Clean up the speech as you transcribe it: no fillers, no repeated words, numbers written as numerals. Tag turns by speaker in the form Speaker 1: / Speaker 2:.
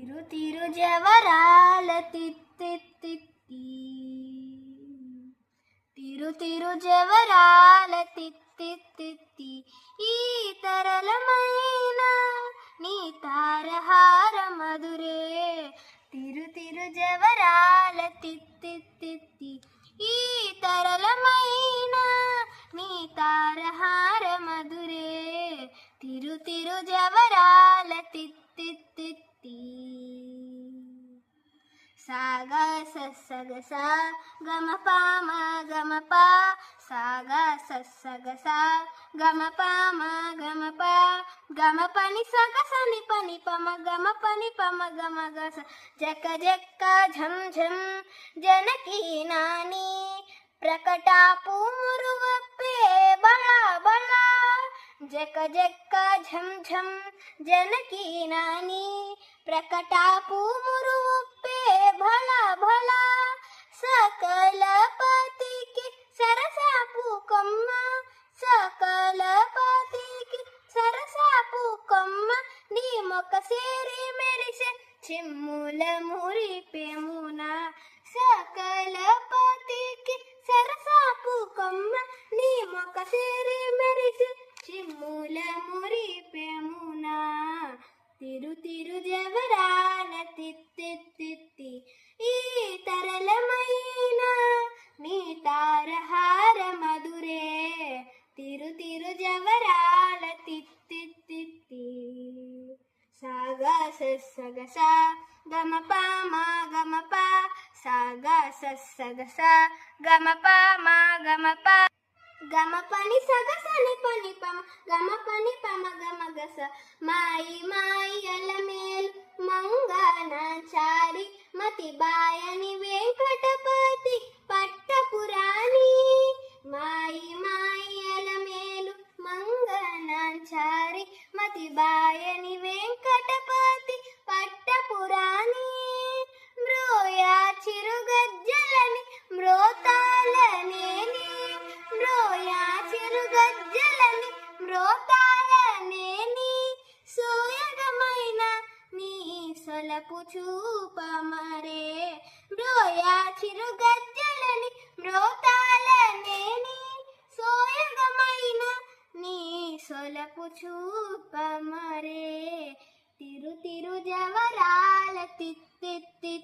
Speaker 1: తిరు తిరు జవరాల తిత్తిత్తి తిరు తిరు జవరాల తిత్తిత్తి ఈ తరళమైన నీ తారహార మధురే తిరు తిరు జవరాల తిత్తిత్తి ఈ తరళమైన నీ తారహార మధురే తిరు తిరు జవరాల తిత్తిత్తి సాగా సస్సగస గమ పామ గమ పా సాగా సస్సగస గమ పామ గమ పా గమ పని సగసని పని పమ గమ పని పమ గమ గస జక జక్క ఝం ఝం జనకీ నాని ప్రకటాపు మురువప్పే బళా బళా జక జక్క ఝం ఝం జనకీ నాని ప్రకటాపు మురువప్పే భళా భళా సకల పతికి సరసాపు కొమ్మ సకల పతికి సరసాపు కొమ్మ నీ మొక్క సేరి మెరిసే చిమ్ముల మురిపేమున సకల పతికి సరసాపు కొమ్మ నీ మొక్క సేరి మెరిసే చిమ్ముల మురిపేమున తిరు తిరు జవరాల తిత్తిత్తి ఈ తరళమైన నీ తారహార మధురే తిరు తిరు జవరాల తిత్తిత్తి సాగా సస్సగస గమ పామ గమ పా సాగా సస్సగస గమ పామ గమ పా గమ పని సగసని పని పమ గమ పని పమ గమ గస మాయి మాయి అలమేలు మంగనాచారి మతి బాయని వెంకటపతి పట్టపురాణి మాయి మాయి అలమేలు మంగనాచారి మతి బాయని వెంకటపతి పట్టపురాణి మ్రోయా చిరుగజ్జలని మ్రోతాలనేని మ్రోయా చిరుగజ్జలని మ్రోతాలనేని సోయగమైన నీ సొలపు చూపమరే మ్రోయా చిరుగజ్జలని మ్రోతాలనేని సోయగమైన నీ సొలపు చూపమరే తిరు తిరు జవరాల తిత్తిత్తి